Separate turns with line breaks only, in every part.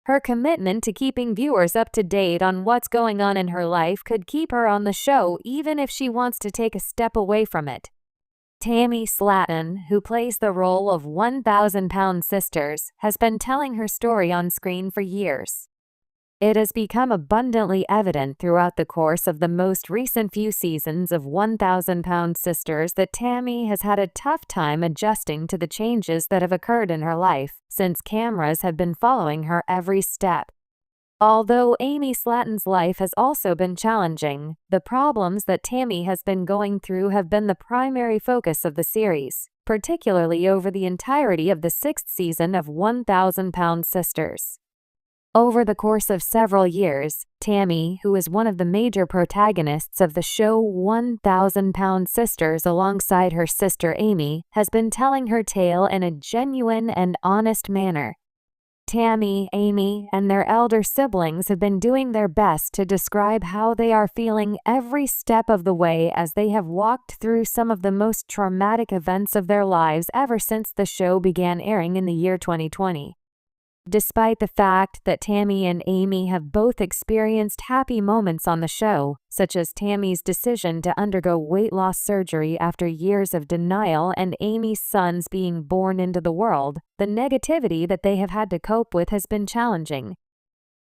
Her commitment to keeping viewers up to date on what's going on in her life could keep her on the show even if she wants to take a step away from it. Tammy Slaton, who plays the role of 1,000-pound sisters, has been telling her story on screen for years. It has become abundantly evident throughout the course of the most recent few seasons of 1,000-pound sisters that Tammy has had a tough time adjusting to the changes that have occurred in her life since cameras have been following her every step. Although Amy Slaton's life has also been challenging, the problems that Tammy has been going through have been the primary focus of the series, particularly over the entirety of the 6th season of 1,000-pound sisters. Over the course of several years, Tammy, who is one of the major protagonists of the show 1,000-pound sisters alongside her sister Amy, has been telling her tale in a genuine and honest manner. Tammy, Amy, and their elder siblings have been doing their best to describe how they are feeling every step of the way as they have walked through some of the most traumatic events of their lives ever since the show began airing in the year 2020. Despite the fact that Tammy and Amy have both experienced happy moments on the show, such as Tammy's decision to undergo weight loss surgery after years of denial and Amy's sons being born into the world, the negativity that they have had to cope with has been challenging.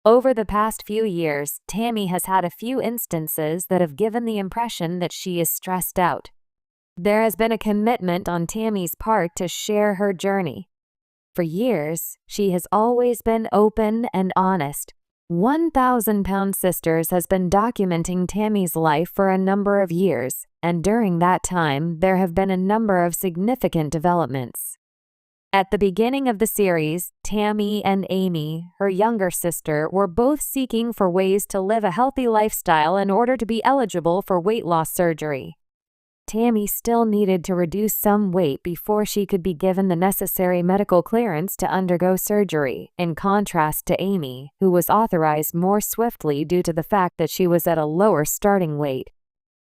Over the past few years, Tammy has had a few instances that have given the impression that she is stressed out. There has been a commitment on Tammy's part to share her journey. For years, she has always been open and honest. 1,000-pound sisters has been documenting Tammy's life for a number of years, and during that time, there have been a number of significant developments. At the beginning of the series, Tammy and Amy, her younger sister, were both seeking for ways to live a healthy lifestyle in order to be eligible for weight loss surgery. Tammy still needed to reduce some weight before she could be given the necessary medical clearance to undergo surgery, in contrast to Amy, who was authorized more swiftly due to the fact that she was at a lower starting weight.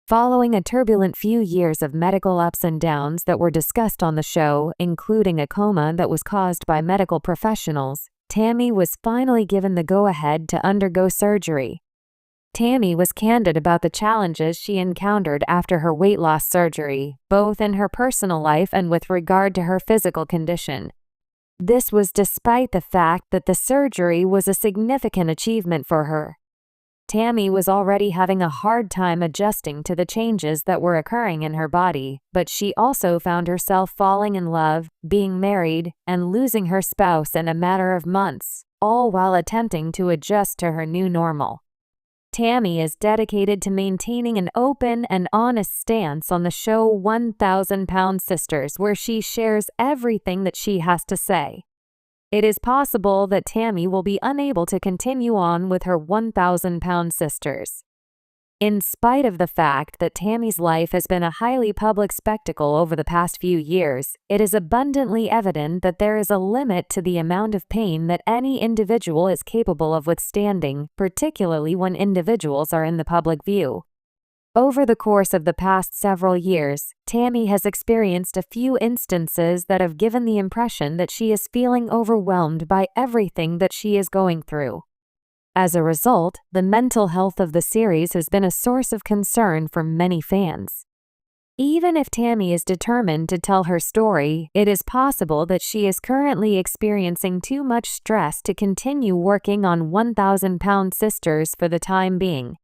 Following a turbulent few years of medical ups and downs that were discussed on the show, including a coma that was caused by medical professionals, Tammy was finally given the go-ahead to undergo surgery. Tammy was candid about the challenges she encountered after her weight loss surgery, both in her personal life and with regard to her physical condition. This was despite the fact that the surgery was a significant achievement for her. Tammy was already having a hard time adjusting to the changes that were occurring in her body, but she also found herself falling in love, being married, and losing her spouse in a matter of months, all while attempting to adjust to her new normal. Tammy is dedicated to maintaining an open and honest stance on the show 1,000-pound sisters, where she shares everything that she has to say. It is possible that Tammy will be unable to continue on with her 1,000-pound sisters. In spite of the fact that Tammy's life has been a highly public spectacle over the past few years, it is abundantly evident that there is a limit to the amount of pain that any individual is capable of withstanding, particularly when individuals are in the public view. Over the course of the past several years, Tammy has experienced a few instances that have given the impression that she is feeling overwhelmed by everything that she is going through. As a result, the mental health of the series has been a source of concern for many fans. Even if Tammy is determined to tell her story, it is possible that she is currently experiencing too much stress to continue working on 1,000-pound sisters for the time being.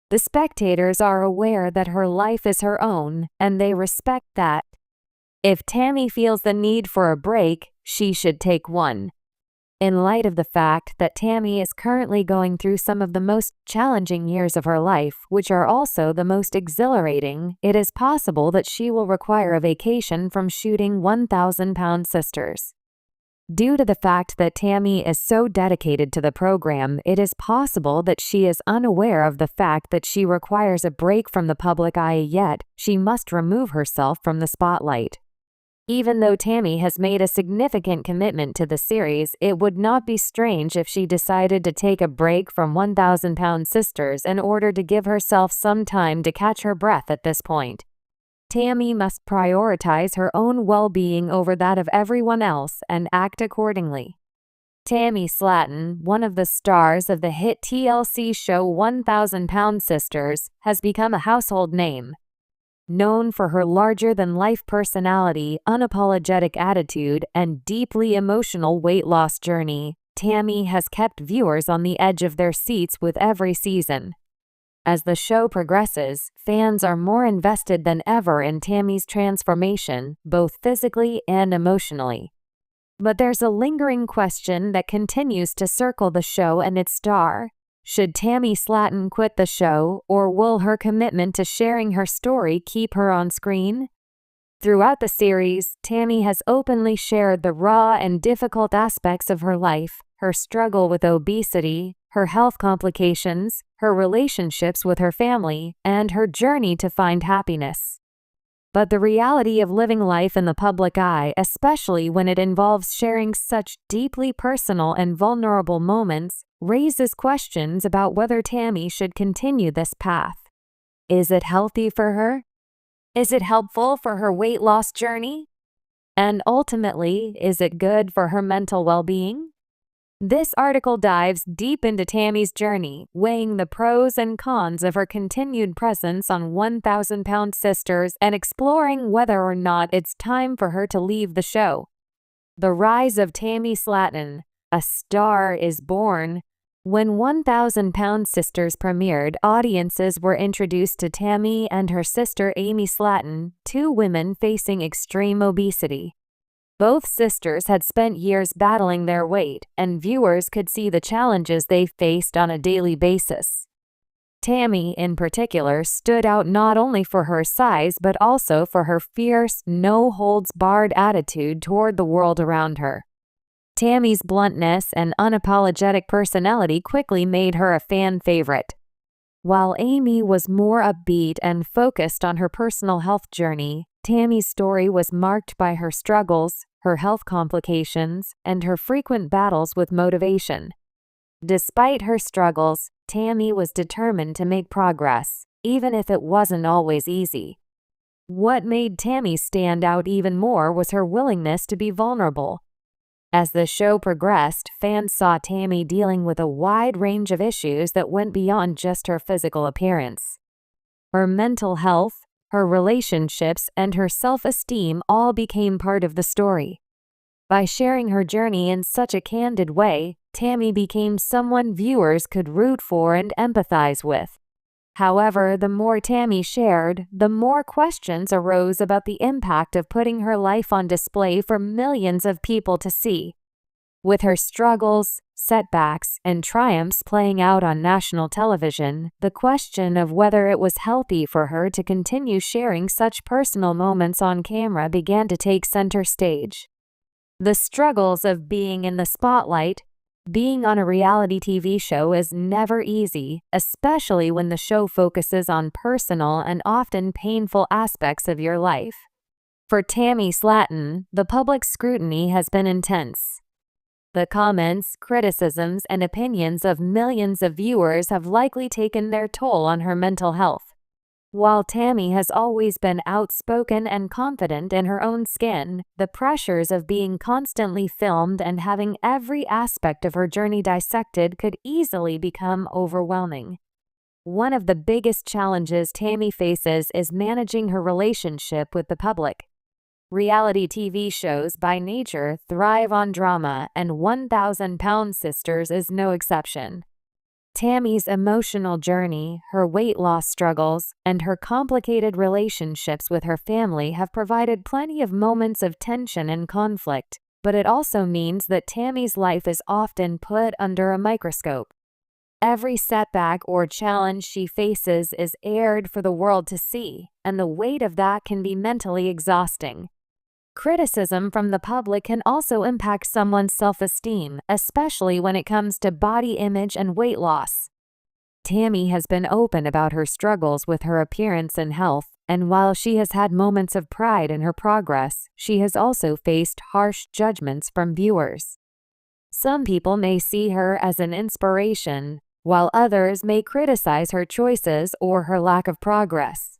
The spectators are aware that her life is her own, and they respect that. If Tammy feels the need for a break, she should take one. In light of the fact that Tammy is currently going through some of the most challenging years of her life, which are also the most exhilarating, it is possible that she will require a vacation from shooting 1,000-pound sisters. Due to the fact that Tammy is so dedicated to the program, it is possible that she is unaware of the fact that she requires a break from the public eye, yet she must remove herself from the spotlight. Even though Tammy has made a significant commitment to the series, it would not be strange if she decided to take a break from 1,000-pound sisters in order to give herself some time to catch her breath at this point. Tammy must prioritize her own well-being over that of everyone else and act accordingly. Tammy Slaton, one of the stars of the hit TLC show 1,000-Pound Sisters, has become a household name. Known for her larger-than-life personality, unapologetic attitude, and deeply emotional weight loss journey, Tammy has kept viewers on the edge of their seats with every season. As the show progresses, fans are more invested than ever in Tammy's transformation, both physically and emotionally. But there's a lingering question that continues to circle the show and its star. Should Tammy Slaton quit the show, or will her commitment to sharing her story keep her on screen? Throughout the series, Tammy has openly shared the raw and difficult aspects of her life, her struggle with obesity, her health complications, her relationships with her family, and her journey to find happiness. But the reality of living life in the public eye, especially when it involves sharing such deeply personal and vulnerable moments, raises questions about whether Tammy should continue this path. Is it healthy for her? Is it helpful for her weight loss journey? And ultimately, is it good for her mental well-being? This article dives deep into Tammy's journey, weighing the pros and cons of her continued presence on 1,000-Pound Sisters and exploring whether or not it's time for her to leave the show. The rise of Tammy Slaton, A Star is Born. When 1,000-Pound Sisters premiered, audiences were introduced to Tammy and her sister Amy Slaton, two women facing extreme obesity. Both sisters had spent years battling their weight, and viewers could see the challenges they faced on a daily basis. Tammy, in particular, stood out not only for her size but also for her fierce, no-holds-barred attitude toward the world around her. Tammy's bluntness and unapologetic personality quickly made her a fan favorite. While Amy was more upbeat and focused on her personal health journey, Tammy's story was marked by her struggles, her health complications, and her frequent battles with motivation. Despite her struggles, Tammy was determined to make progress, even if it wasn't always easy. What made Tammy stand out even more was her willingness to be vulnerable. As the show progressed, fans saw Tammy dealing with a wide range of issues that went beyond just her physical appearance. Her mental health, her relationships, and her self-esteem all became part of the story. By sharing her journey in such a candid way, Tammy became someone viewers could root for and empathize with. However, the more Tammy shared, the more questions arose about the impact of putting her life on display for millions of people to see. With her struggles, setbacks, and triumphs playing out on national television, the question of whether it was healthy for her to continue sharing such personal moments on camera began to take center stage. The struggles of being in the spotlight. Being on a reality TV show is never easy, especially when the show focuses on personal and often painful aspects of your life. For Tammy Slaton, the public scrutiny has been intense. The comments, criticisms, and opinions of millions of viewers have likely taken their toll on her mental health. While Tammy has always been outspoken and confident in her own skin, the pressures of being constantly filmed and having every aspect of her journey dissected could easily become overwhelming. One of the biggest challenges Tammy faces is managing her relationship with the public. Reality TV shows by nature thrive on drama, and 1,000-Pound Sisters is no exception. Tammy's emotional journey, her weight loss struggles, and her complicated relationships with her family have provided plenty of moments of tension and conflict, but it also means that Tammy's life is often put under a microscope. Every setback or challenge she faces is aired for the world to see, and the weight of that can be mentally exhausting. Criticism from the public can also impact someone's self-esteem, especially when it comes to body image and weight loss. Tammy has been open about her struggles with her appearance and health, and while she has had moments of pride in her progress, she has also faced harsh judgments from viewers. Some people may see her as an inspiration, while others may criticize her choices or her lack of progress.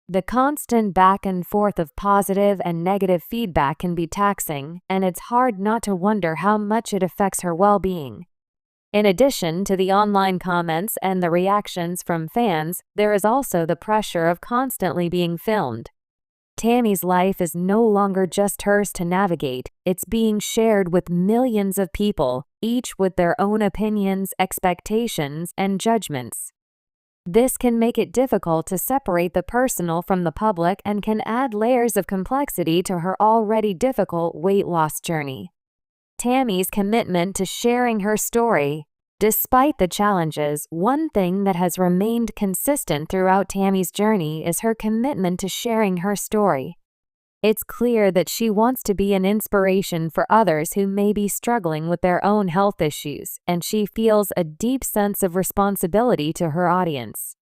The constant back and forth of positive and negative feedback can be taxing, and it's hard not to wonder how much it affects her well-being. In addition to the online comments and the reactions from fans, there is also the pressure of constantly being filmed. Tammy's life is no longer just hers to navigate, it's being shared with millions of people, each with their own opinions, expectations, and judgments. This can make it difficult to separate the personal from the public and can add layers of complexity to her already difficult weight loss journey. Tammy's commitment to sharing her story. Despite the challenges, one thing that has remained consistent throughout Tammy's journey is her commitment to sharing her story. It's clear that she wants to be an inspiration for others who may be struggling with their own health issues, and she feels a deep sense of responsibility to her audience.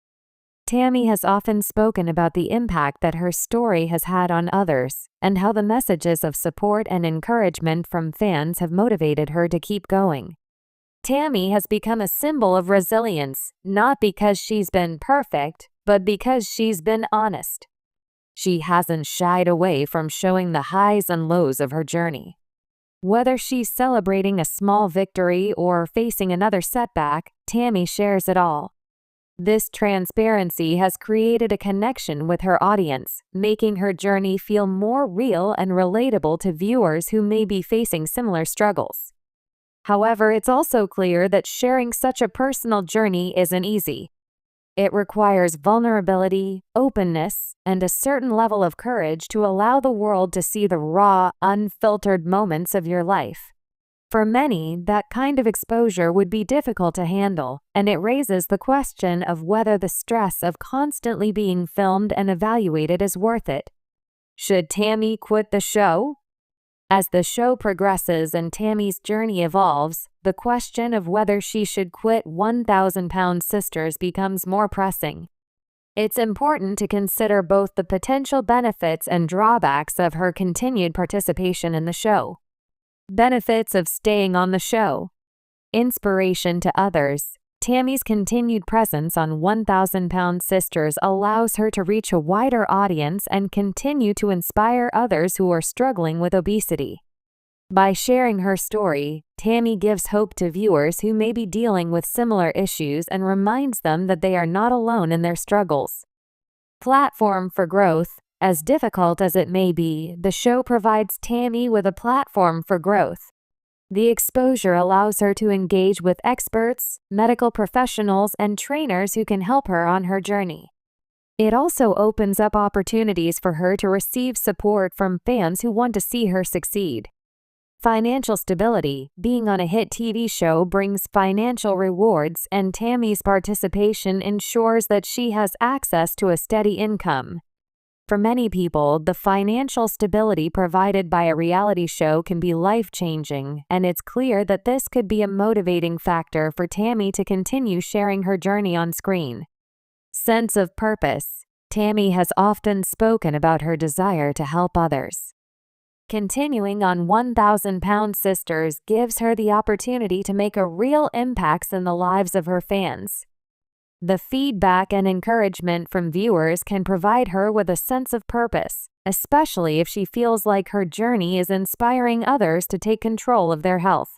Tammy has often spoken about the impact that her story has had on others, and how the messages of support and encouragement from fans have motivated her to keep going. Tammy has become a symbol of resilience, not because she's been perfect, but because she's been honest. She hasn't shied away from showing the highs and lows of her journey. Whether she's celebrating a small victory or facing another setback, Tammy shares it all. This transparency has created a connection with her audience, making her journey feel more real and relatable to viewers who may be facing similar struggles. However, it's also clear that sharing such a personal journey isn't easy. It requires vulnerability, openness, and a certain level of courage to allow the world to see the raw, unfiltered moments of your life. For many, that kind of exposure would be difficult to handle, and it raises the question of whether the stress of constantly being filmed and evaluated is worth it. Should Tammy quit the show? As the show progresses and Tammy's journey evolves, the question of whether she should quit 1,000-Pound Sisters becomes more pressing. It's important to consider both the potential benefits and drawbacks of her continued participation in the show. Benefits of staying on the show. Inspiration to others. Tammy's continued presence on 1,000-Pound Sisters allows her to reach a wider audience and continue to inspire others who are struggling with obesity. By sharing her story, Tammy gives hope to viewers who may be dealing with similar issues and reminds them that they are not alone in their struggles. Platform for growth. As difficult as it may be, the show provides Tammy with a platform for growth. The exposure allows her to engage with experts, medical professionals, and trainers who can help her on her journey. It also opens up opportunities for her to receive support from fans who want to see her succeed. Financial stability. Being on a hit TV show brings financial rewards, and Tammy's participation ensures that she has access to a steady income. For many people, the financial stability provided by a reality show can be life-changing, and it's clear that this could be a motivating factor for Tammy to continue sharing her journey on screen. Sense of purpose. Tammy has often spoken about her desire to help others. Continuing on 1,000-Pound Sisters gives her the opportunity to make a real impact in the lives of her fans. The feedback and encouragement from viewers can provide her with a sense of purpose, especially if she feels like her journey is inspiring others to take control of their health.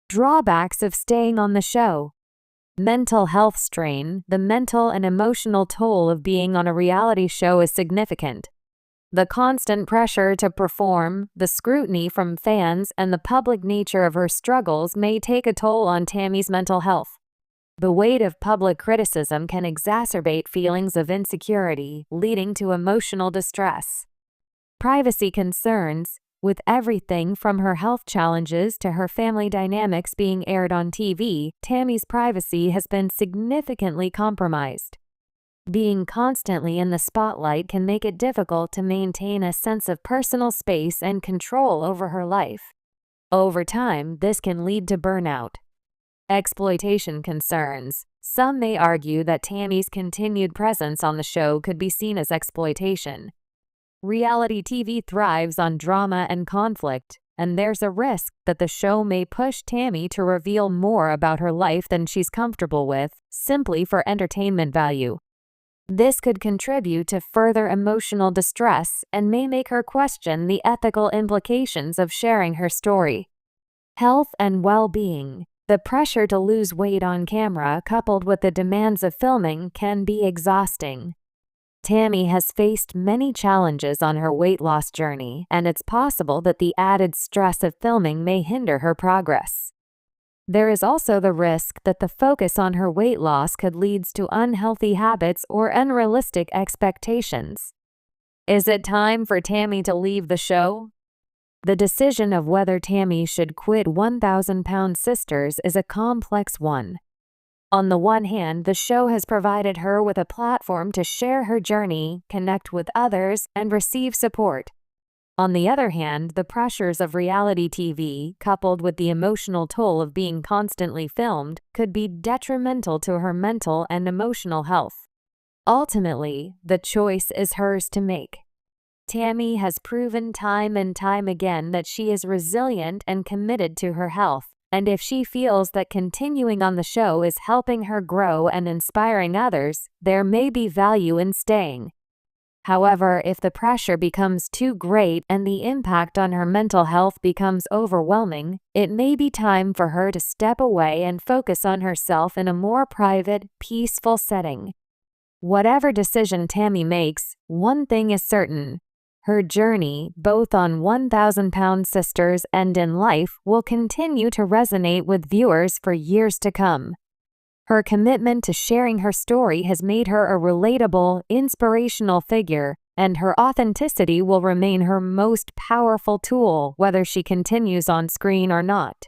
Drawbacks of staying on the show. Mental health strain. The mental and emotional toll of being on a reality show is significant. The constant pressure to perform, the scrutiny from fans, and the public nature of her struggles may take a toll on Tammy's mental health. The weight of public criticism can exacerbate feelings of insecurity, leading to emotional distress. Privacy concerns. With everything from her health challenges to her family dynamics being aired on TV, Tammy's privacy has been significantly compromised. Being constantly in the spotlight can make it difficult to maintain a sense of personal space and control over her life. Over time, this can lead to burnout. Exploitation concerns. Some may argue that Tammy's continued presence on the show could be seen as exploitation. Reality TV thrives on drama and conflict, and there's a risk that the show may push Tammy to reveal more about her life than she's comfortable with, simply for entertainment value. This could contribute to further emotional distress and may make her question the ethical implications of sharing her story. Health and well-being. The pressure to lose weight on camera, coupled with the demands of filming, can be exhausting. Tammy has faced many challenges on her weight loss journey, and it's possible that the added stress of filming may hinder her progress. There is also the risk that the focus on her weight loss could lead to unhealthy habits or unrealistic expectations. Is it time for Tammy to leave the show? The decision of whether Tammy should quit 1,000-Pound Sisters is a complex one. On the one hand, the show has provided her with a platform to share her journey, connect with others, and receive support. On the other hand, the pressures of reality TV, coupled with the emotional toll of being constantly filmed, could be detrimental to her mental and emotional health. Ultimately, the choice is hers to make. Tammy has proven time and time again that she is resilient and committed to her health, and if she feels that continuing on the show is helping her grow and inspiring others, there may be value in staying. However, if the pressure becomes too great and the impact on her mental health becomes overwhelming, it may be time for her to step away and focus on herself in a more private, peaceful setting. Whatever decision Tammy makes, one thing is certain. Her journey, both on 1,000-Pound Sisters and in life, will continue to resonate with viewers for years to come. Her commitment to sharing her story has made her a relatable, inspirational figure, and her authenticity will remain her most powerful tool, whether she continues on screen or not.